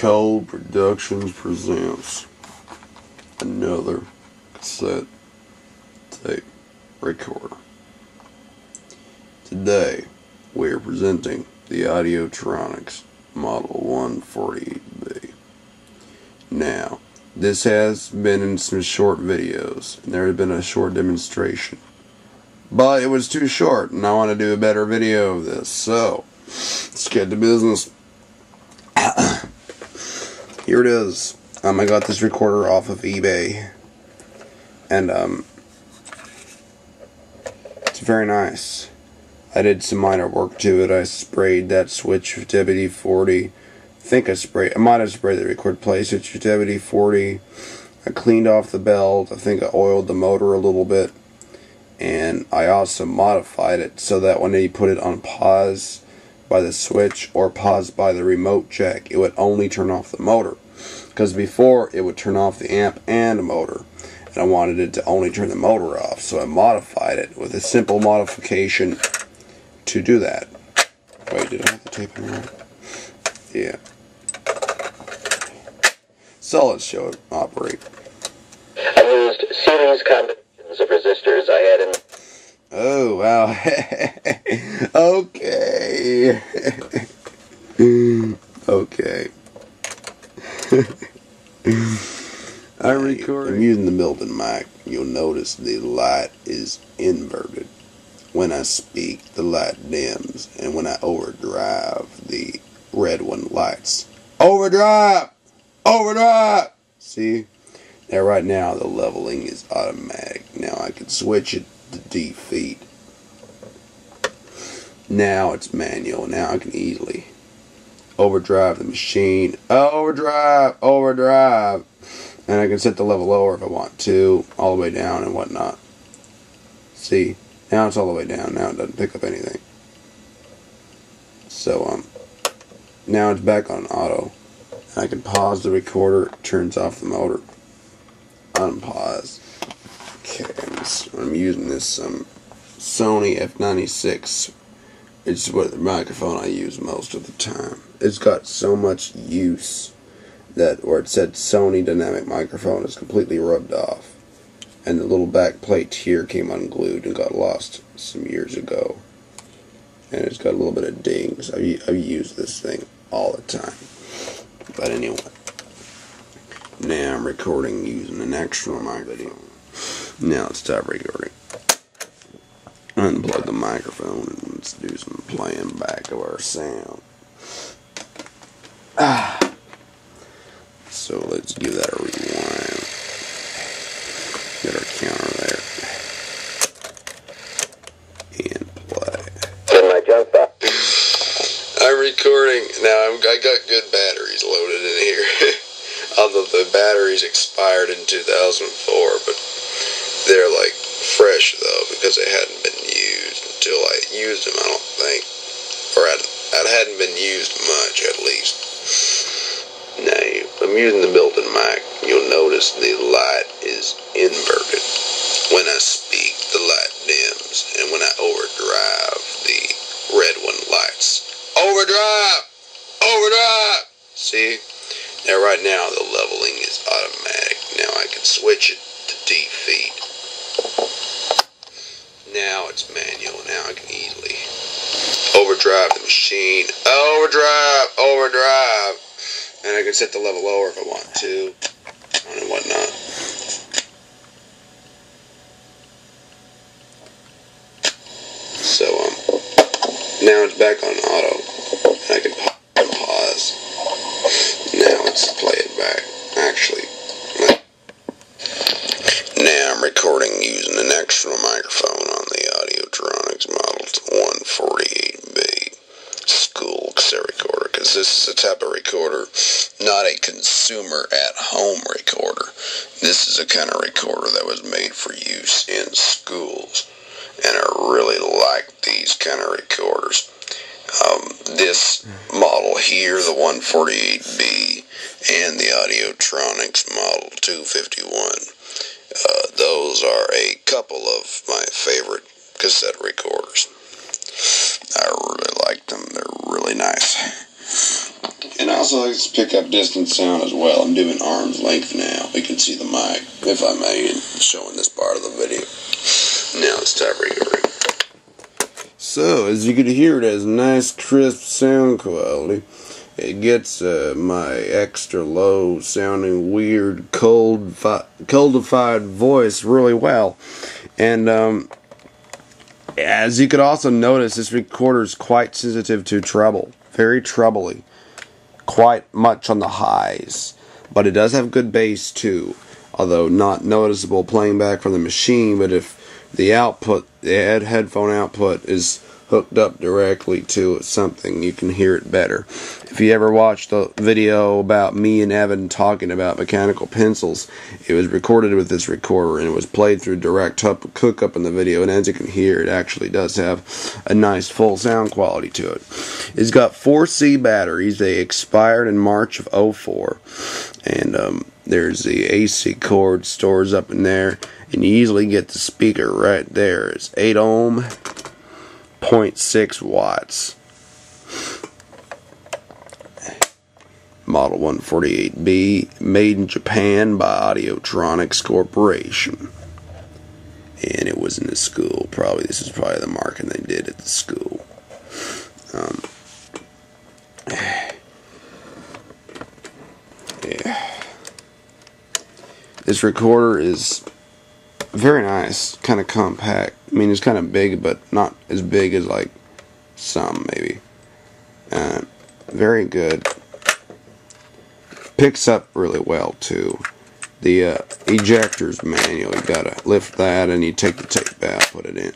Cold Productions presents another cassette tape recorder. Today we are presenting the Audiotronics Model 148B. Now, this has been in some short videos, and there has been a short demonstration. But it was too short, and I want to do a better video of this, so let's get to business. Here it is. I got this recorder off of eBay, and it's very nice. I did some minor work to it. I sprayed that switch with WD-40. I might have sprayed the record play switch with WD-40. I cleaned off the belt. I think I oiled the motor a little bit. And I also modified it so that when you put it on pause by the switch or pause by the remote jack, it would only turn off the motor. Because before, it would turn off the amp and the motor. And I wanted it to only turn the motor off. So I modified it with a simple modification to do that. Wait, did I have the tape in right? Yeah. So let's show it operate. I used series combinations of resistors I had in... Oh, wow. Okay. Okay. I'm using the built-in mic. You'll notice the light is inverted. When I speak, the light dims, and when I overdrive, the red one lights. Overdrive! Overdrive! See? Now right now the leveling is automatic. Now I can switch it to defeat. Now it's manual. Now I can easily overdrive the machine. Overdrive! Overdrive! And I can set the level lower if I want to, all the way down and whatnot. See? Now it's all the way down. Now it doesn't pick up anything. So, now it's back on auto. I can pause the recorder, it turns off the motor. Unpause. Okay, I'm using this Sony F96. It's what the microphone I use most of the time. It's got so much use that where it said Sony dynamic microphone is completely rubbed off. And the little back plate here came unglued and got lost some years ago. And it's got a little bit of dings. I've used this thing all the time. But anyway, now I'm recording using an external microphone. Now let's stop recording. Unplug the microphone and let's do some playing back of our sound. So let's give that a rewind. Get our counter there. And play. in my junk box. I'm recording now. I got good batteries loaded in here. Although the batteries expired in 2004, but they're like fresh though because they hadn't been used until I used them. I don't think, or I hadn't been used much at least. Now I'm using the built-in mic. You'll notice the light is inverted. When I speak, the light dims, and when I overdrive, the red one lights. Overdrive! Overdrive! See? Now right now the leveling is automatic. Now I can switch it to defeat. Now it's manual. Now I can easily overdrive the machine. Overdrive! Overdrive! And I can set the level lower if I want to. And whatnot. So, now it's back on auto. And I can pause. Now let's play it back. Actually, now I'm recording using an external microphone on the Audiotronics Model 148B school cassette recorder, because this is a type of recorder, not a consumer at-home recorder. This is a kind of recorder that was made for use in schools, and I really like these kind of recorders. This model here, the 148B, and the Audiotronics Model 251, those are a couple of my favorite cassette recorders. I really like them. They're really nice. And also also likes to pick up distant sound as well. I'm doing arm's length now. We can see the mic, if I may, showing this part of the video. Now it's time recording. So, as you can hear, it has nice, crisp sound quality. It gets my extra low sounding, weird, coldified voice really well. And as you could also notice, this recorder is quite sensitive to treble. Very trebly. Quite much on the highs. But it does have good bass too. Although not noticeable playing back from the machine. But if the output, the headphone output is hooked up directly to something, you can hear it better. If you ever watched the video about me and Evan talking about mechanical pencils, it was recorded with this recorder and it was played through direct hookup in the video, and as you can hear, it actually does have a nice full sound quality to it. It's got 4C batteries. They expired in March of '04, and there's the AC cord stores up in there, and you easily get the speaker right there. It's 8 ohm, 0.6 watts. Model 148B, made in Japan by Audiotronics Corporation. And it was in the school. This is probably the marking they did at the school. Yeah. This recorder is very nice, kind of compact. I mean, it's kind of big, but not as big as like some maybe. Very good. Picks up really well too. The ejector's manual. You gotta lift that, and you take the tape out, put it in.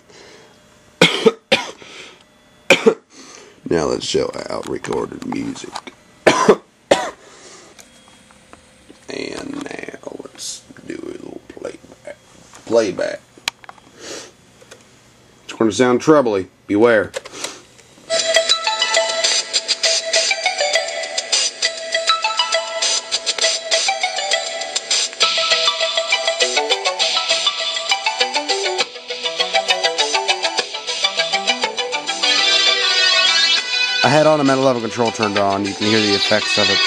Now let's show how recorded music. And now let's do a little playback. It's going to sound trebly. Beware. I had on a metal level control turned on. You can hear the effects of it.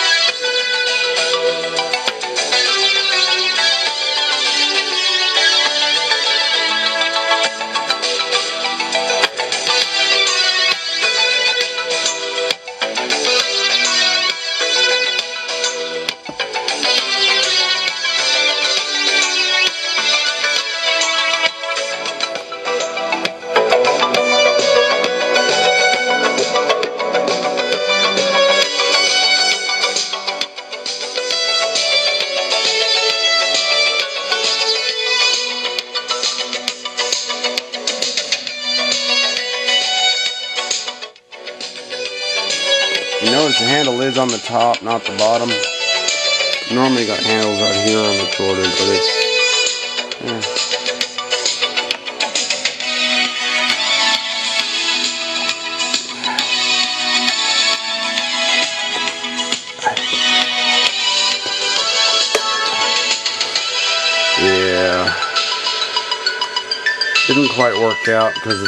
You notice the handle is on the top, not the bottom. Normally you got handles out here on recorders, but it's... Yeah. Didn't quite work out because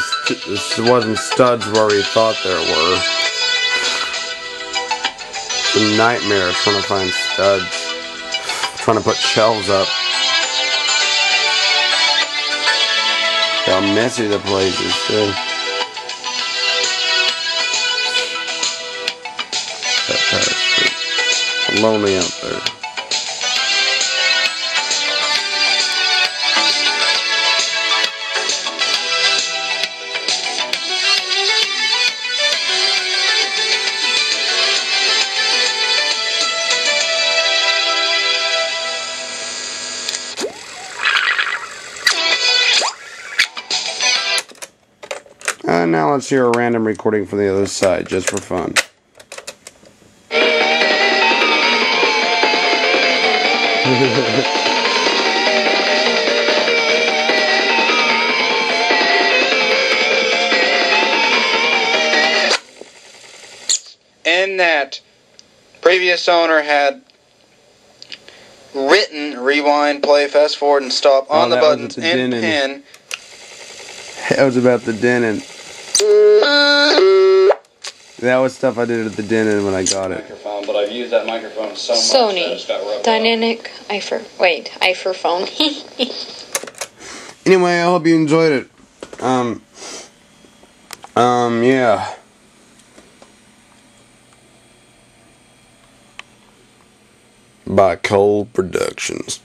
this wasn't studs where we thought there were. It's a nightmare trying to find studs. Trying to put shelves up. How messy the place is too. It's lonely out there. Now let's hear a random recording from the other side, just for fun. In that previous owner had written rewind, play, fast forward, and stop on the buttons and pin. That was about the dinning. That was stuff I did at the den when I got it. Microphone, but I've used that microphone so much Sony that it's got rubbed dynamic Eifer phone. Anyway, I hope you enjoyed it. Yeah. By Cole Productions.